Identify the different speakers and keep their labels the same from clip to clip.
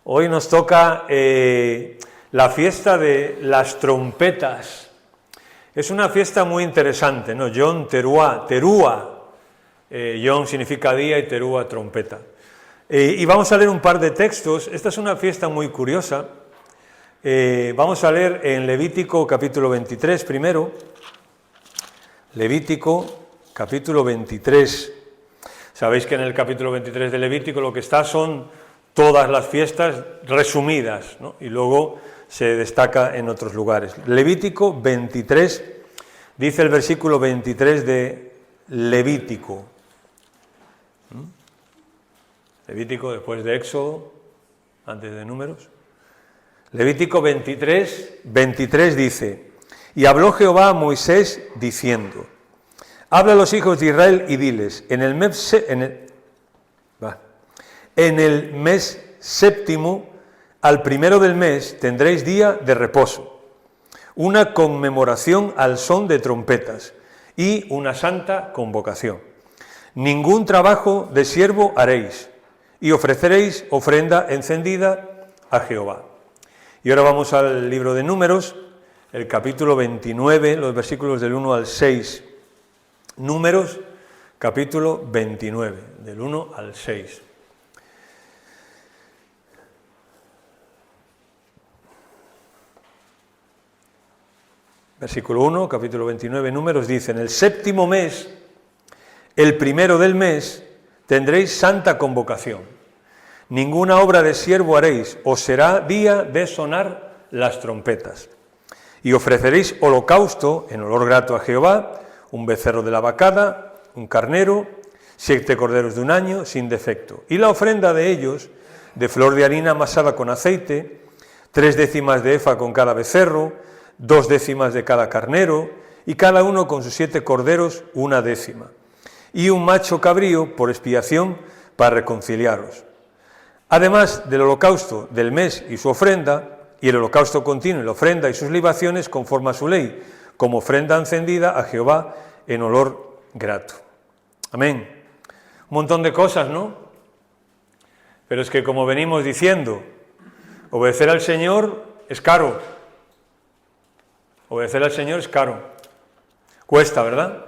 Speaker 1: Hoy nos toca la fiesta de las trompetas. Es una fiesta muy interesante, ¿no? Yom Teruah, Yom significa día y Teruah trompeta. Y vamos a leer un par de textos. Esta es una fiesta muy curiosa. Vamos a leer en Levítico capítulo 23 primero. Levítico capítulo 23. Sabéis que en el capítulo 23 de Levítico lo que está son todas las fiestas resumidas, ¿no? Y luego se destaca en otros lugares. Levítico 23, dice el versículo 23 de Levítico. Levítico después de Éxodo, antes de Números. Levítico 23 dice: Y habló Jehová a Moisés diciendo: Habla a los hijos de Israel y diles, en el mes séptimo, al primero del mes, tendréis día de reposo, una conmemoración al son de trompetas y una santa convocación. Ningún trabajo de siervo haréis, y ofreceréis ofrenda encendida a Jehová. Y ahora vamos al libro de Números, el capítulo 29, los versículos del 1 al 6. Números, capítulo 29, del 1 al 6. Versículo 1, capítulo 29, Números, dice: En el séptimo mes, el primero del mes, tendréis santa convocación. Ninguna obra de siervo haréis, os será día de sonar las trompetas. Y ofreceréis holocausto en olor grato a Jehová, un becerro de la vacada, un carnero, 7 corderos de un año, sin defecto. Y la ofrenda de ellos, de flor de harina amasada con aceite, 3 décimas de efa con cada becerro, 2 décimas de cada carnero, y cada uno con sus 7 corderos, 1 décima. Y un macho cabrío por expiación para reconciliaros. Además del holocausto del mes y su ofrenda, y el holocausto continuo y la ofrenda y sus libaciones conforme a su ley, como ofrenda encendida a Jehová en olor grato. Amén. Un montón de cosas, ¿no? Pero es que, como venimos diciendo, obedecer al Señor es caro. Obedecer al Señor es caro. Cuesta, ¿verdad?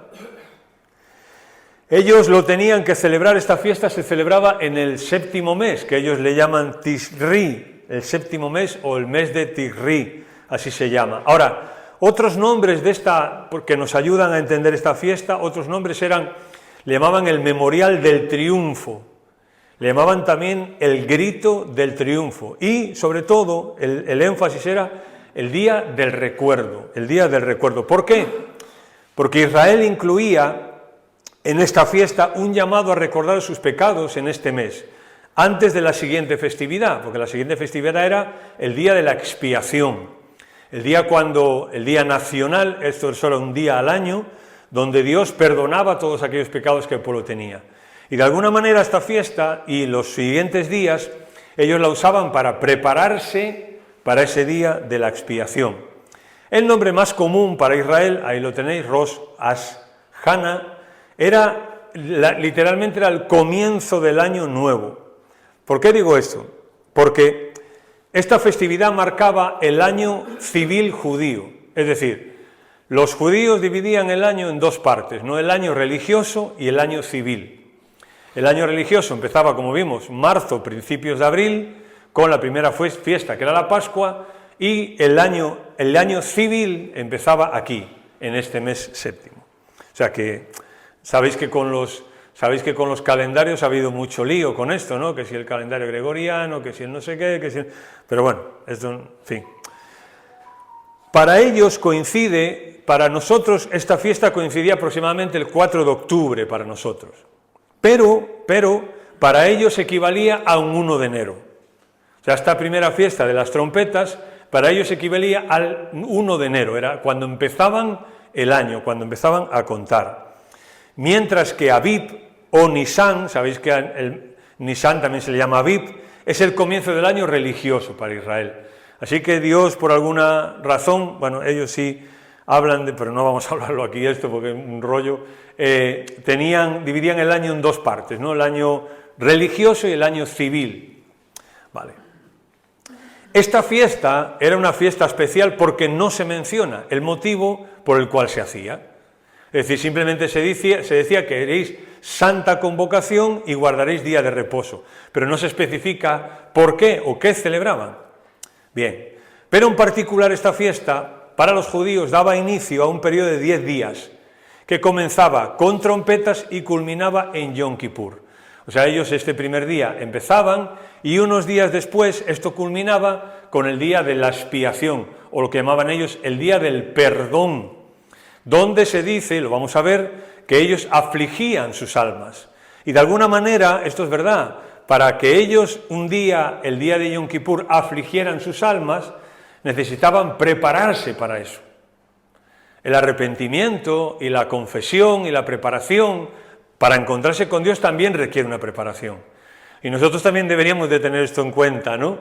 Speaker 1: Ellos lo tenían que celebrar, esta fiesta se celebraba en el séptimo mes, que ellos le llaman Tishri, el séptimo mes o el mes de Tishri, así se llama. Ahora, otros nombres de esta, porque nos ayudan a entender esta fiesta, otros nombres le llamaban el memorial del triunfo, le llamaban también el grito del triunfo y, sobre todo, el énfasis era el día del recuerdo, el día del recuerdo. ¿Por qué? Porque Israel incluía en esta fiesta un llamado a recordar sus pecados en este mes, antes de la siguiente festividad, porque la siguiente festividad era el día de la expiación. El día nacional, esto es solo un día al año, donde Dios perdonaba todos aquellos pecados que el pueblo tenía. Y de alguna manera esta fiesta y los siguientes días, ellos la usaban para prepararse para ese día de la expiación. El nombre más común para Israel, ahí lo tenéis, Rosh Hashanah, literalmente era el comienzo del año nuevo. ¿Por qué digo esto? Porque esta festividad marcaba el año civil judío, es decir, los judíos dividían el año en dos partes, ¿no? El año religioso y el año civil. El año religioso empezaba, como vimos, marzo, principios de abril, con la primera fiesta, que era la Pascua, y el año civil empezaba aquí, en este mes séptimo. O sea que sabéis que con los calendarios ha habido mucho lío con esto, ¿no? Que si el calendario gregoriano, que si el no sé qué, que si... Pero bueno, esto, en fin. Para ellos para nosotros esta fiesta coincidía aproximadamente el 4 de octubre para nosotros. Pero para ellos equivalía a un 1 de enero. O sea, esta primera fiesta de las trompetas, para ellos equivalía al 1 de enero, era cuando empezaban el año, cuando empezaban a contar. Mientras que Abib o Nisan, sabéis que el Nisan también se le llama Abib, es el comienzo del año religioso para Israel. Así que Dios, por alguna razón, bueno, ellos sí hablan pero no vamos a hablarlo aquí esto porque es un rollo, dividían el año en dos partes, ¿no? El año religioso y el año civil. Vale. Esta fiesta era una fiesta especial porque no se menciona el motivo por el cual se hacía. Es decir, simplemente se decía que haréis santa convocación y guardaréis día de reposo, pero no se especifica por qué o qué celebraban. Bien, pero en particular esta fiesta para los judíos daba inicio a un periodo de 10 días, que comenzaba con trompetas y culminaba en Yom Kippur. O sea, ellos este primer día empezaban y unos días después esto culminaba con el día de la expiación, o lo que llamaban ellos el día del perdón, donde se dice, y lo vamos a ver, que ellos afligían sus almas. Y de alguna manera, esto es verdad, para que ellos un día, el día de Yom Kippur, afligieran sus almas, necesitaban prepararse para eso. El arrepentimiento y la confesión y la preparación para encontrarse con Dios también requiere una preparación. Y nosotros también deberíamos de tener esto en cuenta, ¿no?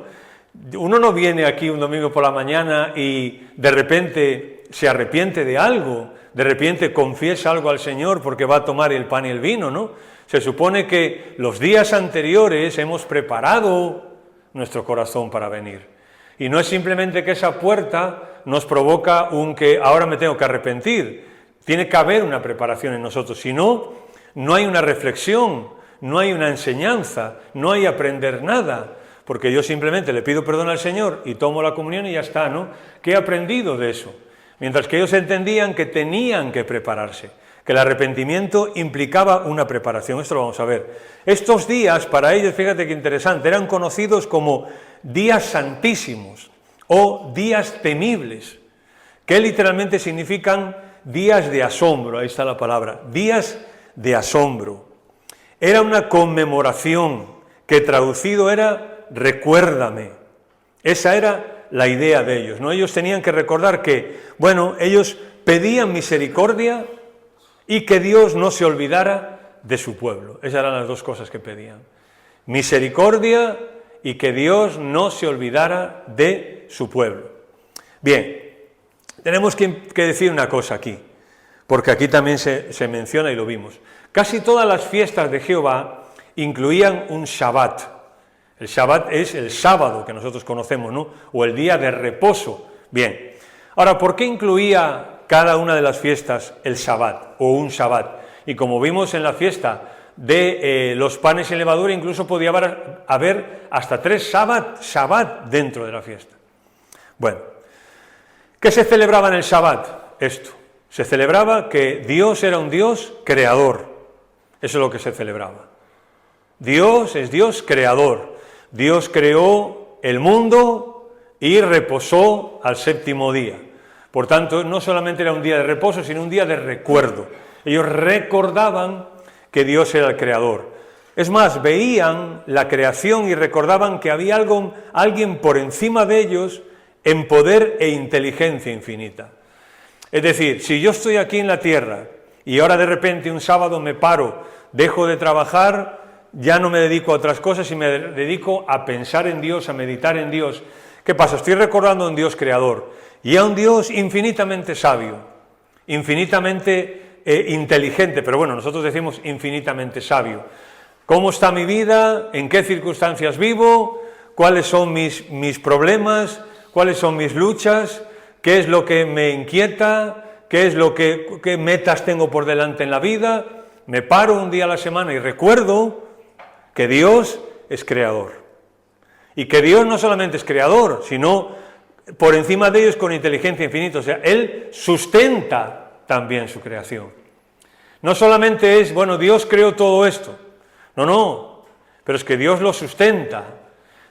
Speaker 1: Uno no viene aquí un domingo por la mañana y de repente se arrepiente de algo, de repente confiesa algo al Señor porque va a tomar el pan y el vino, ¿no? Se supone que los días anteriores hemos preparado nuestro corazón para venir. Y no es simplemente que esa puerta nos provoca un que ahora me tengo que arrepentir. Tiene que haber una preparación en nosotros, si no, no hay una reflexión, no hay una enseñanza, no hay aprender nada, porque yo simplemente le pido perdón al Señor y tomo la comunión y ya está, ¿no? ¿Qué he aprendido de eso? Mientras que ellos entendían que tenían que prepararse, que el arrepentimiento implicaba una preparación. Esto lo vamos a ver. Estos días, para ellos, fíjate qué interesante, eran conocidos como días santísimos o días temibles, que literalmente significan días de asombro, ahí está la palabra, días de asombro. Era una conmemoración que traducido era recuérdame. Esa era la idea de ellos, ¿no? Ellos tenían que recordar que, bueno, ellos pedían misericordia y que Dios no se olvidara de su pueblo. Esas eran las dos cosas que pedían. Misericordia y que Dios no se olvidara de su pueblo. Bien, tenemos que decir una cosa aquí, porque aquí también se menciona y lo vimos. Casi todas las fiestas de Jehová incluían un Shabbat. El Shabbat es el sábado que nosotros conocemos, ¿no? O el día de reposo. Bien, ahora, ¿por qué incluía cada una de las fiestas el Shabbat o un Shabbat? Y como vimos en la fiesta de los panes sin levadura, incluso podía haber hasta 3 Shabbat dentro de la fiesta. Bueno, ¿qué se celebraba en el Shabbat? Esto, se celebraba que Dios era un Dios creador, eso es lo que se celebraba. Dios es Dios creador, Dios creó el mundo y reposó al 7º día. Por tanto, no solamente era un día de reposo, sino un día de recuerdo. Ellos recordaban que Dios era el creador. Es más, veían la creación y recordaban que había alguien por encima de ellos en poder e inteligencia infinita. Es decir, si yo estoy aquí en la tierra y ahora de repente un sábado me paro, dejo de trabajar, ya no me dedico a otras cosas y me dedico a pensar en Dios, a meditar en Dios. ¿Qué pasa? Estoy recordando a un Dios creador y a un Dios infinitamente sabio, infinitamente inteligente, pero bueno, nosotros decimos infinitamente sabio. ¿Cómo está mi vida? ¿En qué circunstancias vivo? ¿Cuáles son mis problemas? ¿Cuáles son mis luchas? ¿Qué es lo que me inquieta? ¿Qué metas tengo por delante en la vida? Me paro un día a la semana y recuerdo que Dios es creador. Y que Dios no solamente es creador, sino por encima de ellos con inteligencia infinita. O sea, Él sustenta también su creación. No solamente es, bueno, Dios creó todo esto. No, pero es que Dios lo sustenta,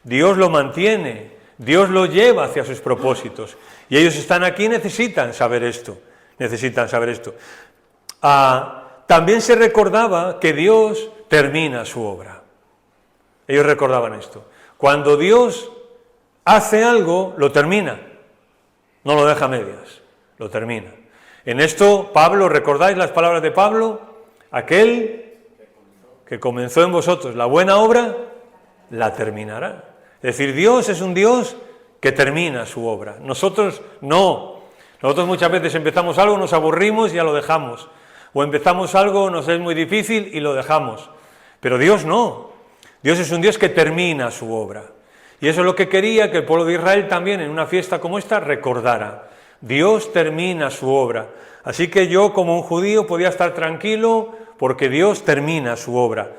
Speaker 1: Dios lo mantiene, Dios lo lleva hacia sus propósitos. Y ellos están aquí y necesitan saber esto. También se recordaba que Dios termina su obra. Ellos recordaban esto. Cuando Dios hace algo, lo termina. No lo deja a medias, lo termina. En esto, Pablo, ¿recordáis las palabras de Pablo? Aquel que comenzó en vosotros la buena obra, la terminará. Es decir, Dios es un Dios que termina su obra. Nosotros no. Nosotros muchas veces empezamos algo, nos aburrimos y ya lo dejamos. O empezamos algo, nos es muy difícil y lo dejamos. Pero Dios no. Dios es un Dios que termina su obra. Y eso es lo que quería que el pueblo de Israel también en una fiesta como esta recordara. Dios termina su obra. Así que yo como un judío podía estar tranquilo porque Dios termina su obra.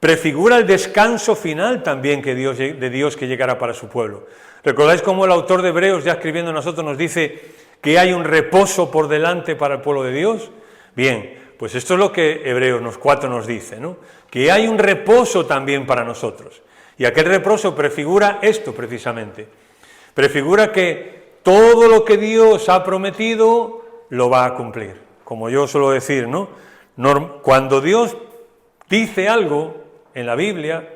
Speaker 1: Prefigura el descanso final también de Dios que llegará para su pueblo. ¿Recordáis cómo el autor de Hebreos, ya escribiendo a nosotros, nos dice que hay un reposo por delante para el pueblo de Dios? Bien, pues esto es lo que Hebreos 4 nos dice, ¿no? Que hay un reposo también para nosotros. Y aquel reposo prefigura esto precisamente. Prefigura que todo lo que Dios ha prometido lo va a cumplir. Como yo suelo decir, ¿no? Cuando Dios dice algo en la Biblia,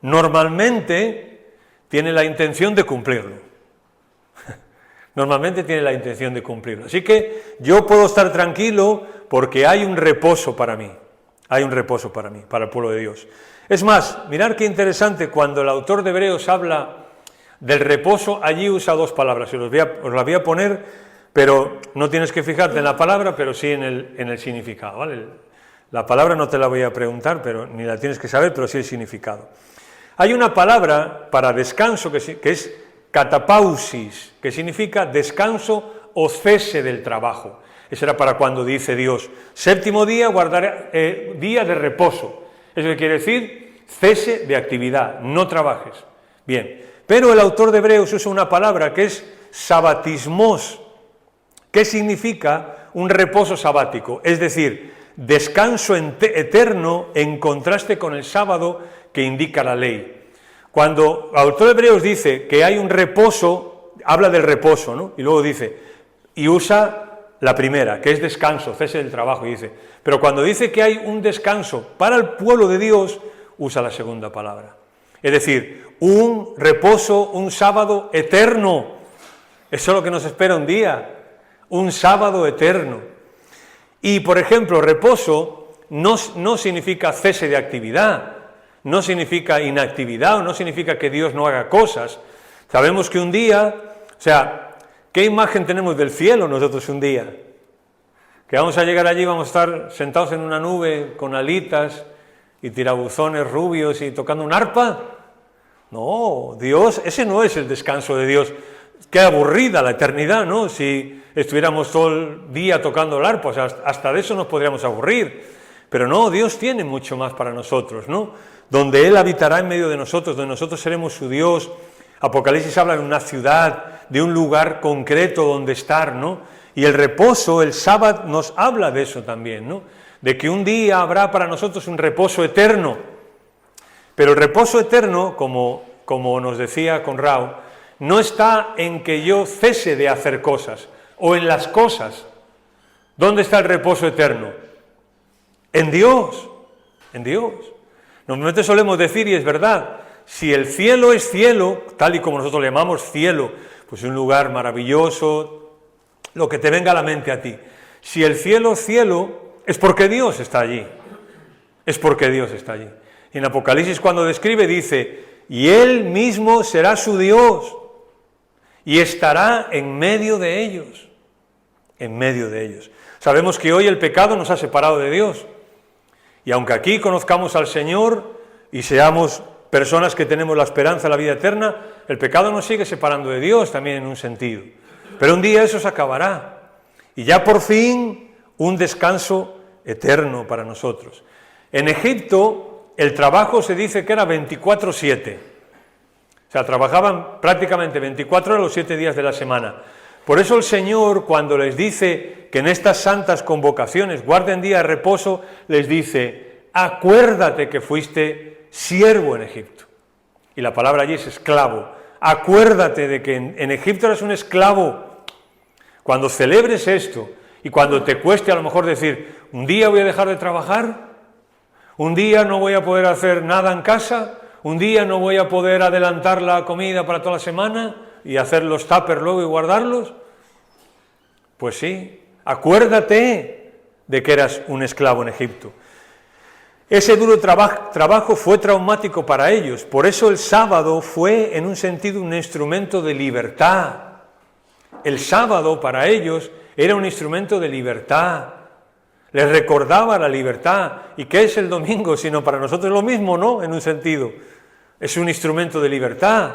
Speaker 1: normalmente tiene la intención de cumplirlo. Normalmente tiene la intención de cumplirlo. Así que yo puedo estar tranquilo porque hay un reposo para mí. Hay un reposo para mí, para el pueblo de Dios. Es más, mirad qué interesante, cuando el autor de Hebreos habla del reposo, allí usa dos palabras. Os las voy a poner, pero no tienes que fijarte en la palabra, pero sí en el significado, ¿vale? La palabra no te la voy a preguntar, ni la tienes que saber, pero sí el significado. Hay una palabra para descanso que es catapausis, que significa descanso o cese del trabajo. Eso era para cuando dice Dios, séptimo día guardaré día de reposo. Eso quiere decir cese de actividad, no trabajes. Bien, pero el autor de Hebreos usa una palabra que es sabatismos, que significa un reposo sabático, es decir, descanso eterno en contraste con el sábado que indica la ley. Cuando el autor de Hebreos dice que hay un reposo, habla del reposo, ¿no? Y luego dice, y usa la primera, que es descanso, cese del trabajo, y dice, pero cuando dice que hay un descanso para el pueblo de Dios, usa la segunda palabra. Es decir, un reposo, un sábado eterno. Eso es lo que nos espera un día, un sábado eterno. Y, por ejemplo, reposo no significa cese de actividad, no significa inactividad, o no significa que Dios no haga cosas. Sabemos que un día, o sea, ¿qué imagen tenemos del cielo nosotros un día? Que vamos a llegar allí, vamos a estar sentados en una nube con alitas y tirabuzones rubios y tocando un arpa. No, Dios, ese no es el descanso de Dios. Qué aburrida la eternidad, ¿no? Si estuviéramos todo el día tocando el arpa, o sea, hasta de eso nos podríamos aburrir. Pero no, Dios tiene mucho más para nosotros, ¿no? Donde Él habitará en medio de nosotros, donde nosotros seremos su Dios. Apocalipsis habla de una ciudad, de un lugar concreto donde estar, ¿no? Y el reposo, el sábado, nos habla de eso también, ¿no? De que un día habrá para nosotros un reposo eterno. Pero el reposo eterno, como nos decía Conrado, no está en que yo cese de hacer cosas, o en las cosas. ¿Dónde está el reposo eterno? En Dios, en Dios. Normalmente solemos decir, y es verdad, si el cielo es cielo, tal y como nosotros le llamamos cielo, pues un lugar maravilloso, lo que te venga a la mente a ti. Si el cielo es cielo, es porque Dios está allí. Es porque Dios está allí. Y en Apocalipsis cuando describe dice, y Él mismo será su Dios, y estará en medio de ellos. En medio de ellos. Sabemos que hoy el pecado nos ha separado de Dios. Y aunque aquí conozcamos al Señor y seamos personas que tenemos la esperanza de la vida eterna, el pecado nos sigue separando de Dios también en un sentido. Pero un día eso se acabará. Y ya por fin un descanso eterno para nosotros. En Egipto el trabajo se dice que era 24/7. O sea, trabajaban prácticamente 24 horas los 7 días de la semana. Por eso el Señor, cuando les dice que en estas santas convocaciones guarden día de reposo, les dice, acuérdate que fuiste siervo en Egipto. Y la palabra allí es esclavo. Acuérdate de que en Egipto eras un esclavo. Cuando celebres esto y cuando te cueste a lo mejor decir, un día voy a dejar de trabajar, un día no voy a poder hacer nada en casa, un día no voy a poder adelantar la comida para toda la semana y hacer los tuppers luego y guardarlos. Pues sí, acuérdate de que eras un esclavo en Egipto. Ese duro trabajo fue traumático para ellos, por eso el sábado fue en un sentido un instrumento de libertad. El sábado para ellos era un instrumento de libertad. les recordaba la libertad. ¿Y qué es el domingo? Sino para nosotros lo mismo, ¿no? En un sentido. Es un instrumento de libertad.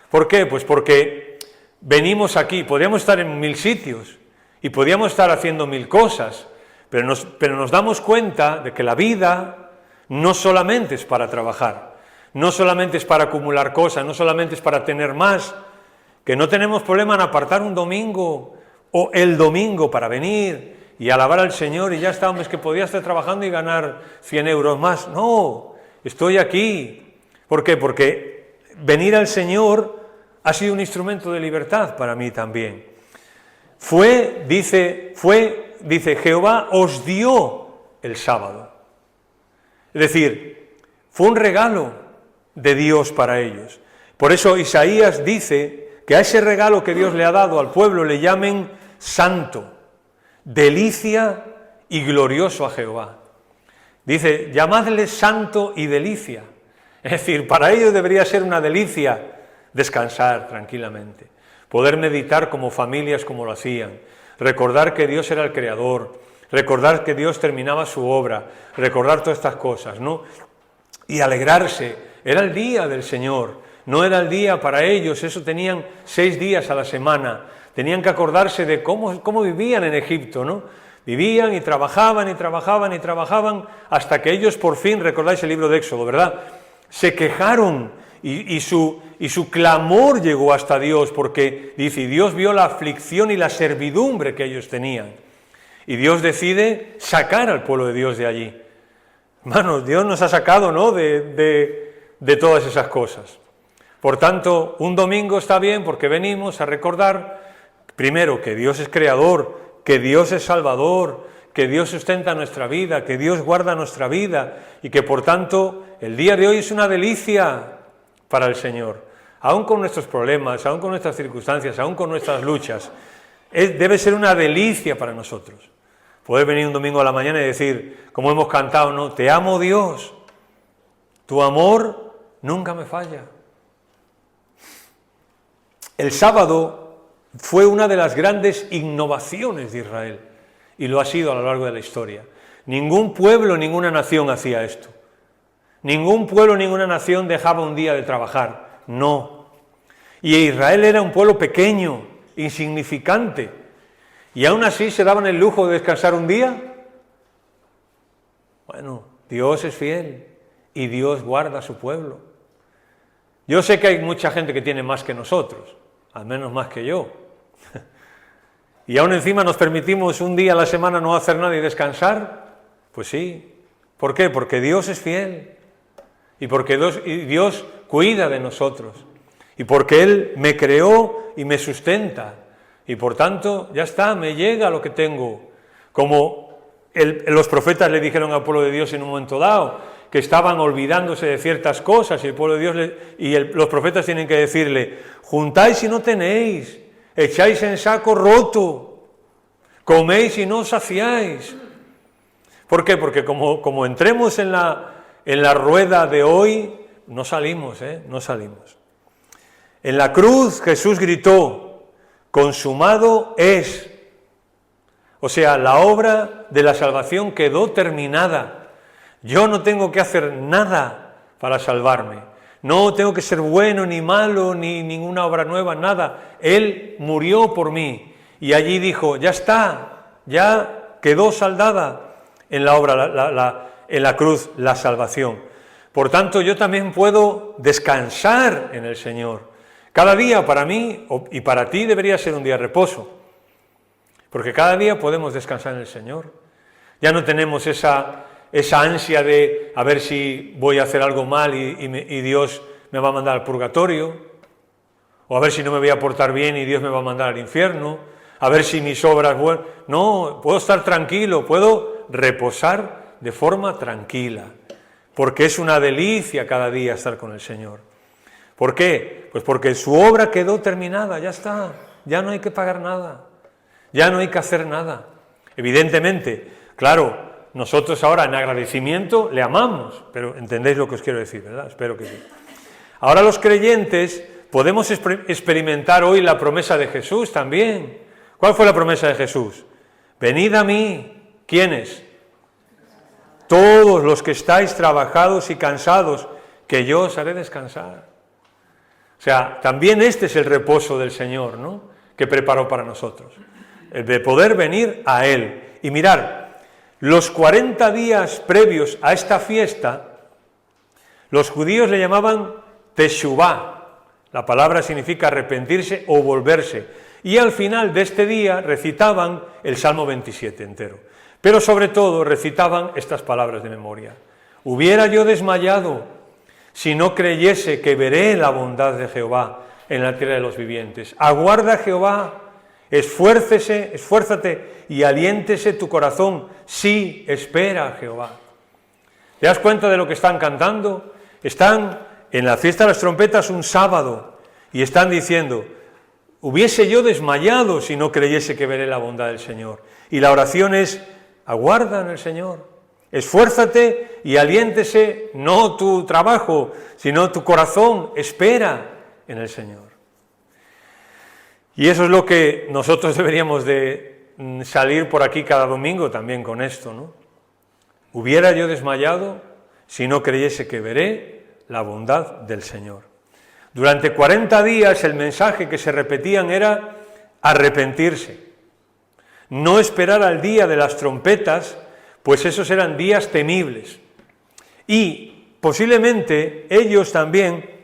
Speaker 1: ¿Por qué? Pues porque venimos aquí, podríamos estar en 1000 sitios y podríamos estar haciendo 1000 cosas, pero nos damos cuenta de que la vida no solamente es para trabajar, no solamente es para acumular cosas, no solamente es para tener más, que no tenemos problema en apartar un domingo o el domingo para venir y alabar al Señor y ya está, hombre, es que podía estar trabajando y ganar 100 euros más. No, estoy aquí. ¿Por qué? Porque venir al Señor ha sido un instrumento de libertad para mí también. Dice, Jehová os dio el sábado. Es decir, fue un regalo de Dios para ellos. Por eso Isaías dice que a ese regalo que Dios le ha dado al pueblo le llamen santo, delicia y glorioso a Jehová. Dice, llamadle santo y delicia. Es decir, para ellos debería ser una delicia descansar tranquilamente, poder meditar como familias como lo hacían, recordar que Dios era el creador, recordar que Dios terminaba su obra, recordar todas estas cosas, ¿no? Y alegrarse. Era el día del Señor, no era el día para ellos, eso tenían 6 días a la semana, tenían que acordarse de cómo vivían en Egipto, ¿no? Vivían y trabajaban y trabajaban y trabajaban hasta que ellos por fin, recordáis el libro de Éxodo, ¿verdad?, se quejaron y su clamor llegó hasta Dios, porque dice, y Dios vio la aflicción y la servidumbre que ellos tenían, y Dios decide sacar al pueblo de Dios de allí. Hermanos, Dios nos ha sacado, ¿no?, de todas esas cosas. Por tanto, un domingo está bien porque venimos a recordar, primero, que Dios es creador, que Dios es salvador, que Dios sustenta nuestra vida, que Dios guarda nuestra vida y que por tanto el día de hoy es una delicia para el Señor. Aún con nuestros problemas, aún con nuestras circunstancias, aún con nuestras luchas, debe ser una delicia para nosotros. Poder venir un domingo a la mañana y decir, como hemos cantado, ¿no?, te amo Dios, tu amor nunca me falla. El sábado fue una de las grandes innovaciones de Israel. Y lo ha sido a lo largo de la historia. Ningún pueblo, ninguna nación hacía esto. Ningún pueblo, ninguna nación dejaba un día de trabajar. No. Y Israel era un pueblo pequeño, insignificante. Y aún así se daban el lujo de descansar un día. Bueno, Dios es fiel y Dios guarda a su pueblo. Yo sé que hay mucha gente que tiene más que nosotros, al menos más que yo. Y aún encima nos permitimos un día a la semana no hacer nada y descansar. Pues sí. ¿Por qué? Porque Dios es fiel. Y porque Dios cuida de nosotros. Y porque Él me creó y me sustenta. Y por tanto, ya está, me llega lo que tengo. Como los profetas le dijeron al pueblo de Dios en un momento dado, que estaban olvidándose de ciertas cosas, y el pueblo de Dios los profetas tienen que decirle, juntáis y no tenéis, echáis en saco roto, coméis y no os saciáis. ¿Por qué? Porque como entremos en la rueda de hoy, no salimos, no salimos. En la cruz Jesús gritó, consumado es. O sea, la obra de la salvación quedó terminada. Yo no tengo que hacer nada para salvarme. No tengo que ser bueno, ni malo, ni ninguna obra nueva, nada. Él murió por mí. Y allí dijo, ya está, ya quedó saldada en la obra, en la cruz, la salvación. Por tanto, yo también puedo descansar en el Señor. Cada día para mí y para ti debería ser un día de reposo. Porque cada día podemos descansar en el Señor. Ya no tenemos esa ansia de a ver si voy a hacer algo mal y Dios me va a mandar al purgatorio, o a ver si no me voy a portar bien y Dios me va a mandar al infierno, a ver si mis obras... No, puedo estar tranquilo, puedo reposar de forma tranquila, porque es una delicia cada día estar con el Señor. ¿Por qué? Pues porque su obra quedó terminada, ya está, ya no hay que pagar nada, ya no hay que hacer nada. Evidentemente, claro, nosotros ahora en agradecimiento le amamos, pero entendéis lo que os quiero decir, ¿verdad? Espero que sí. Ahora los creyentes podemos experimentar hoy la promesa de Jesús también. ¿Cuál fue la promesa de Jesús? Venid a mí. ¿Quiénes? todos los que estáis trabajados y cansados, que yo os haré descansar. O sea, también este es el reposo del Señor, ¿no?, que preparó para nosotros, el de poder venir a Él. Y mirar, los 40 días previos a esta fiesta, los judíos le llamaban Teshuvá, la palabra significa arrepentirse o volverse, y al final de este día recitaban el Salmo 27 entero, pero sobre todo recitaban estas palabras de memoria: hubiera yo desmayado si no creyese que veré la bondad de Jehová en la tierra de los vivientes. Aguarda a Jehová, esfuérzate y aliéntese tu corazón, sí, espera a Jehová. ¿Te das cuenta de lo que están cantando? Están en la fiesta de las trompetas un sábado y están diciendo: hubiese yo desmayado si no creyese que veré la bondad del Señor. Y la oración es: aguarda en el Señor, esfuérzate y aliéntese, no tu trabajo, sino tu corazón, espera en el Señor. Y eso es lo que nosotros deberíamos de salir por aquí cada domingo también con esto, ¿no? Hubiera yo desmayado si no creyese que veré la bondad del Señor. Durante 40 días el mensaje que se repetían era arrepentirse, no esperar al día de las trompetas, pues esos eran días temibles. Y posiblemente ellos también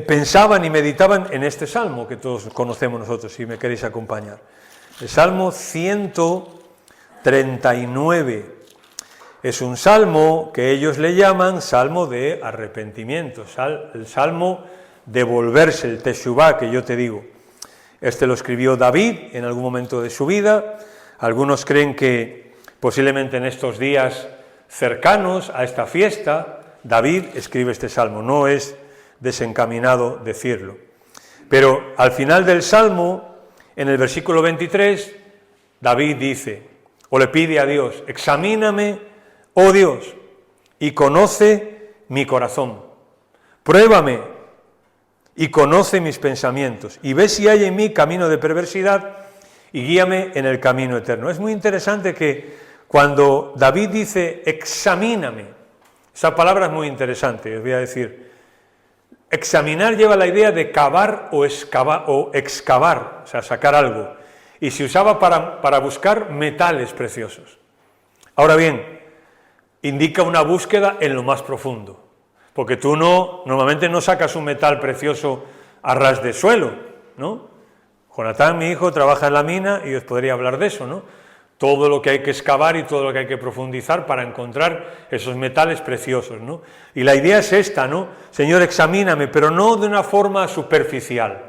Speaker 1: pensaban y meditaban en este salmo que todos conocemos nosotros, si me queréis acompañar. El Salmo 139 es un salmo que ellos le llaman salmo de arrepentimiento, el salmo de volverse, el Teshuvá que yo te digo. Este lo escribió David en algún momento de su vida. Algunos creen que posiblemente en estos días cercanos a esta fiesta, David escribe este salmo. No es desencaminado decirlo. Pero al final del salmo, en el versículo 23, David dice, o le pide a Dios: examíname, oh Dios, y conoce mi corazón, pruébame y conoce mis pensamientos, y ve si hay en mí camino de perversidad, y guíame en el camino eterno. Es muy interesante que cuando David dice examíname, esa palabra es muy interesante, os voy a decir. Examinar lleva la idea de cavar o excavar, o sea, sacar algo, y se usaba para buscar metales preciosos. Ahora bien, indica una búsqueda en lo más profundo, porque tú normalmente no sacas un metal precioso a ras de suelo, ¿no? Jonatán, mi hijo, trabaja en la mina y os podría hablar de eso, ¿no? Todo lo que hay que excavar y todo lo que hay que profundizar para encontrar esos metales preciosos, ¿no? Y la idea es esta, ¿no? Señor, examíname, pero no de una forma superficial.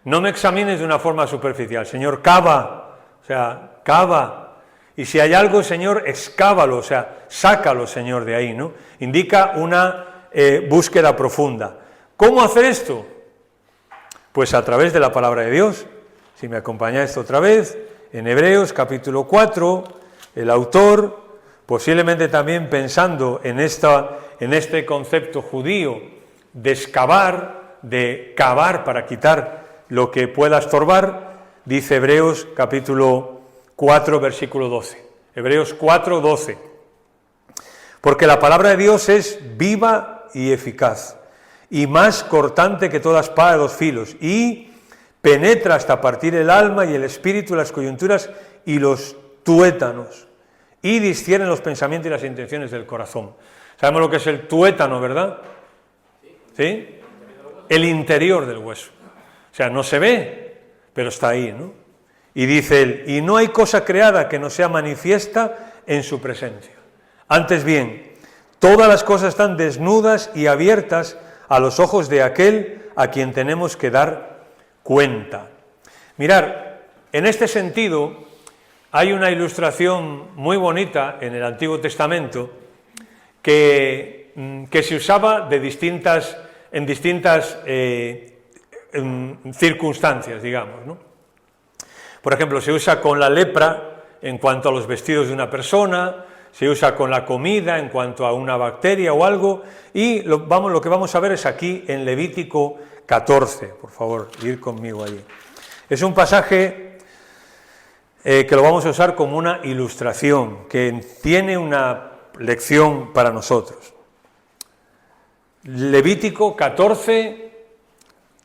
Speaker 1: No me examines de una forma superficial. Señor, cava, o sea, cava. Y si hay algo, Señor, excávalo, o sea, sácalo, Señor, de ahí, ¿no? Indica una búsqueda profunda. ¿Cómo hacer esto? Pues a través de la palabra de Dios. Si me acompañáis otra vez, en Hebreos capítulo 4, el autor, posiblemente también pensando en este concepto judío de excavar, de cavar para quitar lo que pueda estorbar, dice Hebreos capítulo 4, versículo 12. Hebreos 4, 12. Porque la palabra de Dios es viva y eficaz, y más cortante que toda espada de dos filos, y penetra hasta partir el alma y el espíritu, las coyunturas y los tuétanos, y discierne los pensamientos y las intenciones del corazón. Sabemos lo que es el tuétano, ¿verdad? ¿Sí? El interior del hueso. O sea, no se ve, pero está ahí, ¿no? Y dice él, y no hay cosa creada que no sea manifiesta en su presencia. Antes bien, todas las cosas están desnudas y abiertas a los ojos de aquel a quien tenemos que dar cuenta. Mirar, en este sentido hay una ilustración muy bonita en el Antiguo Testamento que se usaba en distintas circunstancias, digamos, ¿no? Por ejemplo, se usa con la lepra en cuanto a los vestidos de una persona, se usa con la comida en cuanto a una bacteria o algo, y lo que vamos a ver es aquí en Levítico 14, por favor, ir conmigo allí. Es un pasaje que lo vamos a usar como una ilustración, que tiene una lección para nosotros. Levítico 14,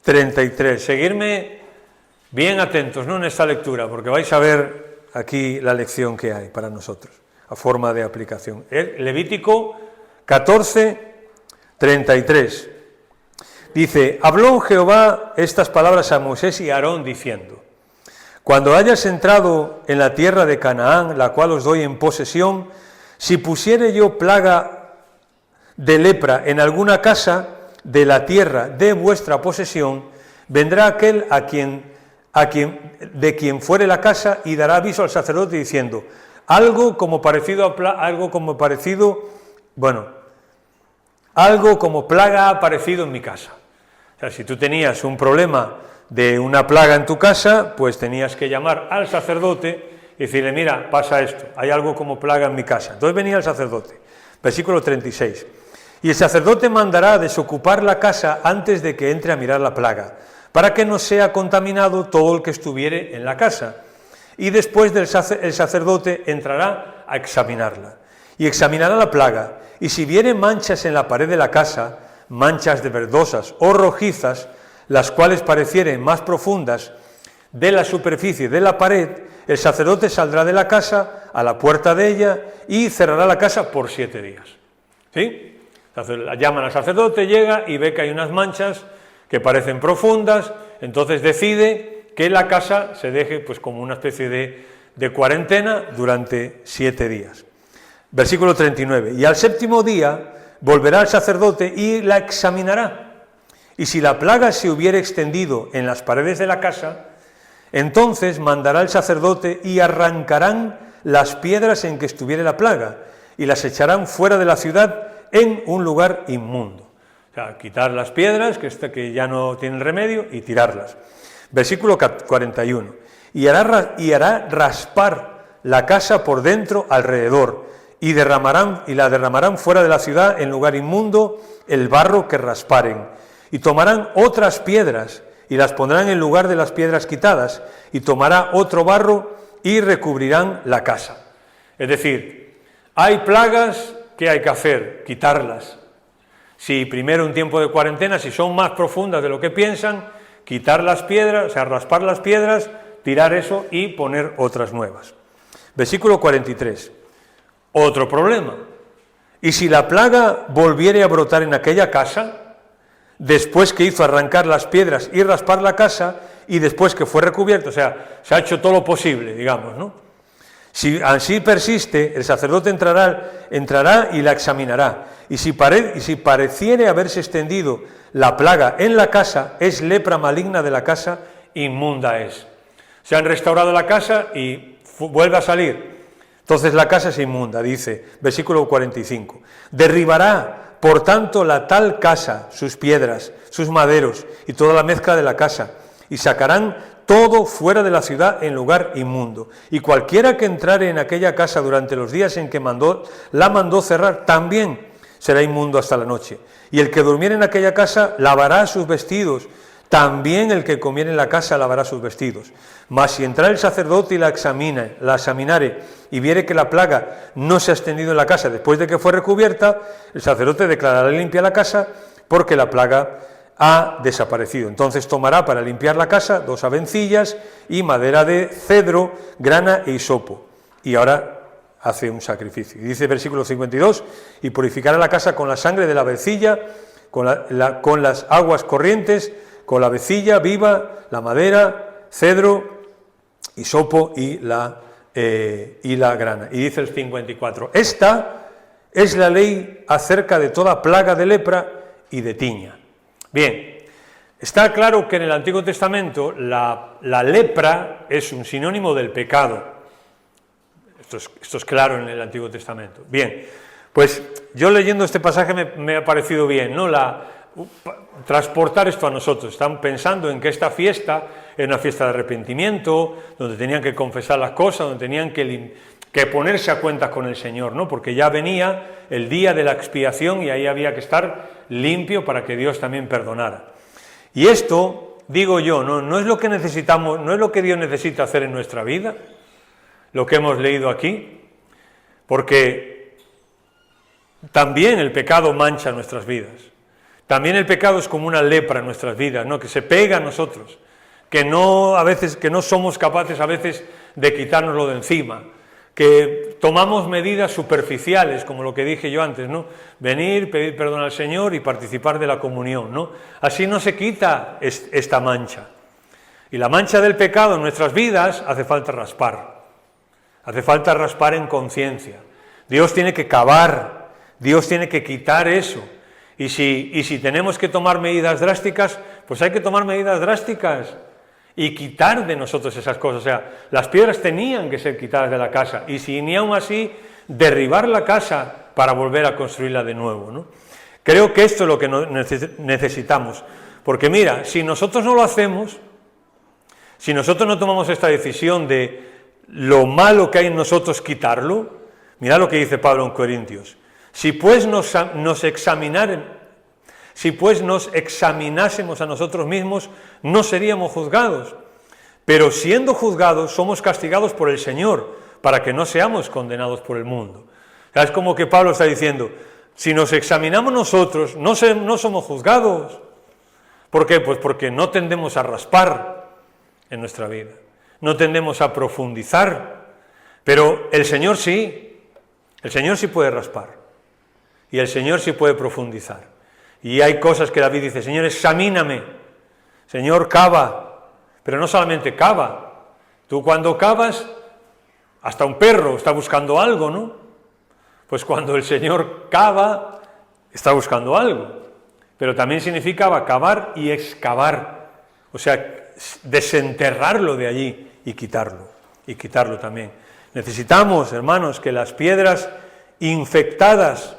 Speaker 1: 33. Seguirme bien atentos, ¿no?, en esta lectura, porque vais a ver aquí la lección que hay para nosotros, a forma de aplicación. Levítico 14, 33. Dice: habló Jehová estas palabras a Moisés y a Aarón, diciendo: cuando hayas entrado en la tierra de Canaán, la cual os doy en posesión, si pusiere yo plaga de lepra en alguna casa de la tierra de vuestra posesión, vendrá aquel de quien fuere la casa y dará aviso al sacerdote diciendo: algo como plaga ha aparecido en mi casa. O sea, si tú tenías un problema de una plaga en tu casa, pues tenías que llamar al sacerdote y decirle: mira, pasa esto, hay algo como plaga en mi casa. Entonces venía el sacerdote. Versículo 36. Y el sacerdote mandará desocupar la casa antes de que entre a mirar la plaga, para que no sea contaminado todo el que estuviere en la casa. Y después el sacerdote entrará a examinarla. Y examinará la plaga, y si viere manchas en la pared de la casa, manchas de verdosas o rojizas, las cuales parecieren más profundas de la superficie de la pared, el sacerdote saldrá de la casa a la puerta de ella y cerrará la casa por 7 días. ¿Sí? Llaman al sacerdote, llega y ve que hay unas manchas que parecen profundas, entonces decide que la casa se deje pues como una especie de cuarentena durante 7 días. Versículo 39. Y al 7.º día volverá el sacerdote y la examinará. Y si la plaga se hubiere extendido en las paredes de la casa, entonces mandará el sacerdote y arrancarán las piedras en que estuviere la plaga y las echarán fuera de la ciudad en un lugar inmundo. O sea, quitar las piedras que ya no tienen remedio y tirarlas. Versículo 41. Y hará raspar la casa por dentro alrededor y la derramarán fuera de la ciudad en lugar inmundo el barro que rasparen. Y tomarán otras piedras y las pondrán en lugar de las piedras quitadas, y tomará otro barro y recubrirán la casa. Es decir, hay plagas, ¿qué hay que hacer? Quitarlas. Si primero un tiempo de cuarentena, si son más profundas de lo que piensan, quitar las piedras, o sea, raspar las piedras, tirar eso y poner otras nuevas. Versículo 43. Otro problema. Y si la plaga volviere a brotar en aquella casa, después que hizo arrancar las piedras y raspar la casa, y después que fue recubierto, o sea, se ha hecho todo lo posible, digamos, ¿no? Si así persiste, el sacerdote entrará y la examinará, y si pareciere haberse extendido la plaga en la casa, es lepra maligna de la casa, inmunda es. Se han restaurado la casa y vuelve a salir, entonces la casa es inmunda, dice, versículo 45. Derribará, por tanto, la tal casa, sus piedras, sus maderos y toda la mezcla de la casa, y sacarán todo fuera de la ciudad en lugar inmundo. Y cualquiera que entrare en aquella casa durante los días en que la mandó cerrar, también será inmundo hasta la noche. Y el que durmiere en aquella casa lavará sus vestidos, también el que comiere en la casa lavará sus vestidos. Mas si entrare el sacerdote y la examinare, y viere que la plaga no se ha extendido en la casa después de que fue recubierta, el sacerdote declarará limpia la casa, porque la plaga ha desaparecido. Entonces tomará para limpiar la casa 2 avencillas y madera de cedro, grana e hisopo. Y ahora hace un sacrificio. Y dice versículo 52, y purificará la casa con la sangre de la avecilla, con las aguas corrientes, con la avecilla viva, la madera, cedro, hisopo y la grana. Y dice el 54, esta es la ley acerca de toda plaga de lepra y de tiña. Bien, está claro que en el Antiguo Testamento la lepra es un sinónimo del pecado. Esto es claro en el Antiguo Testamento. Bien, pues yo leyendo este pasaje me ha parecido bien, ¿no? Transportar esto a nosotros. Están pensando en que esta fiesta era una fiesta de arrepentimiento, donde tenían que confesar las cosas, donde tenían que ponerse a cuentas con el Señor, ¿no? Porque ya venía el día de la expiación y ahí había que estar limpio para que Dios también perdonara. Y esto, digo yo, no es lo que necesitamos, no es lo que Dios necesita hacer en nuestra vida. lo que hemos leído aquí, porque también el pecado mancha nuestras vidas. También el pecado es como una lepra en nuestras vidas, ¿no? Que se pega a nosotros, que no somos capaces a veces de quitárnoslo de encima, que tomamos medidas superficiales, como lo que dije yo antes, ¿no? Venir, pedir perdón al Señor y participar de la comunión, ¿no? Así no se quita esta mancha. Y la mancha del pecado en nuestras vidas hace falta raspar en conciencia. Dios tiene que cavar, Dios tiene que quitar eso. Y si tenemos que tomar medidas drásticas, pues hay que tomar medidas drásticas y quitar de nosotros esas cosas. O sea, las piedras tenían que ser quitadas de la casa, y si ni aún así, derribar la casa para volver a construirla de nuevo, ¿no? Creo que esto es lo que necesitamos, porque mira, si nosotros no lo hacemos, si nosotros no tomamos esta decisión de lo malo que hay en nosotros quitarlo, mirad lo que dice Pablo en Corintios: si pues nos examinásemos a nosotros mismos, no seríamos juzgados, pero siendo juzgados somos castigados por el Señor, para que no seamos condenados por el mundo. O sea, es como que Pablo está diciendo, si nos examinamos nosotros, no somos juzgados. ¿Por qué? Pues porque no tendemos a raspar en nuestra vida, no tendemos a profundizar, pero el Señor sí puede raspar, y el Señor sí puede profundizar. Y hay cosas que David dice: Señor, examíname, Señor, cava, pero no solamente cava, tú cuando cavas, hasta un perro está buscando algo, ¿no? Pues cuando el Señor cava, está buscando algo, pero también significa cavar y excavar, o sea, desenterrarlo de allí y quitarlo también. Necesitamos, hermanos, que las piedras infectadas,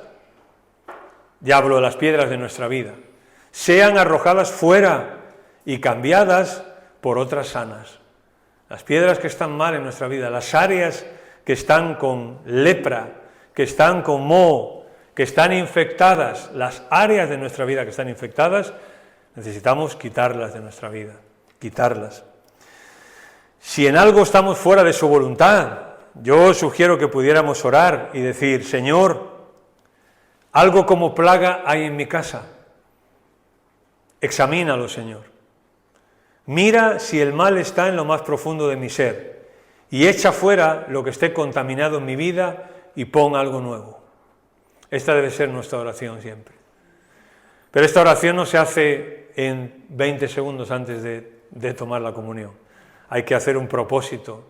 Speaker 1: ya hablo de las piedras de nuestra vida, sean arrojadas fuera y cambiadas por otras sanas. Las piedras que están mal en nuestra vida, las áreas que están con lepra, que están con moho, que están infectadas, las áreas de nuestra vida que están infectadas, necesitamos quitarlas de nuestra vida, quitarlas. Si en algo estamos fuera de su voluntad, yo sugiero que pudiéramos orar y decir: Señor, algo como plaga hay en mi casa, examínalo, Señor. Mira si el mal está en lo más profundo de mi ser y echa fuera lo que esté contaminado en mi vida y pon algo nuevo. Esta debe ser nuestra oración siempre. Pero esta oración no se hace en 20 segundos antes de tomar la comunión. Hay que hacer un propósito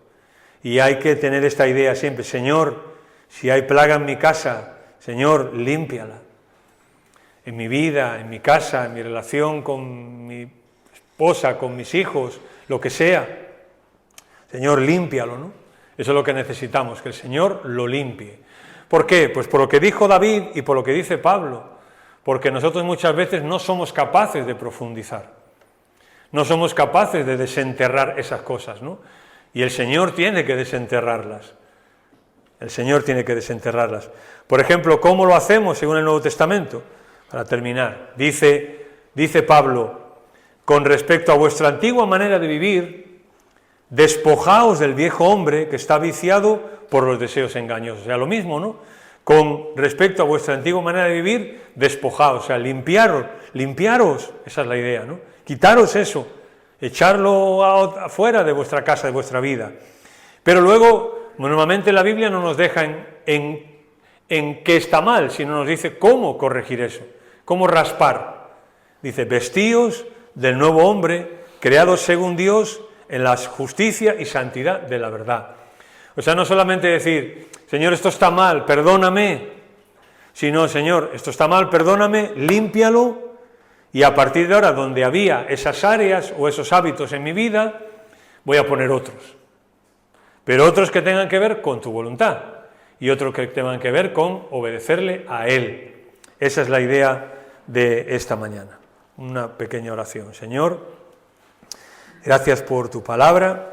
Speaker 1: y hay que tener esta idea siempre: Señor, si hay plaga en mi casa, Señor, límpiala. En mi vida, en mi casa, en mi relación con mi esposa, con mis hijos, lo que sea. Señor, límpialo, ¿no? Eso es lo que necesitamos, que el Señor lo limpie. ¿Por qué? Pues por lo que dijo David y por lo que dice Pablo, porque nosotros muchas veces no somos capaces de profundizar, no somos capaces de desenterrar esas cosas, ¿no? Y el Señor tiene que desenterrarlas. El Señor tiene que desenterrarlas. Por ejemplo, ¿cómo lo hacemos según el Nuevo Testamento? Para terminar, dice Pablo: con respecto a vuestra antigua manera de vivir, despojaos del viejo hombre que está viciado por los deseos engañosos. O sea, lo mismo, ¿no? Con respecto a vuestra antigua manera de vivir, despojaos, o sea, limpiaros, esa es la idea, ¿no? Quitaros eso, echarlo afuera de vuestra casa, de vuestra vida. Pero luego, normalmente la Biblia no nos deja en qué está mal, sino nos dice cómo corregir eso, cómo raspar. Dice: vestíos del nuevo hombre, creados según Dios, en la justicia y santidad de la verdad. O sea, no solamente decir: Señor, esto está mal, perdóname, sino: Señor, esto está mal, perdóname, límpialo, y a partir de ahora, donde había esas áreas o esos hábitos en mi vida, voy a poner otros. Pero otros que tengan que ver con tu voluntad, y otros que tengan que ver con obedecerle a Él. Esa es la idea de esta mañana. Una pequeña oración. Señor, gracias por tu palabra.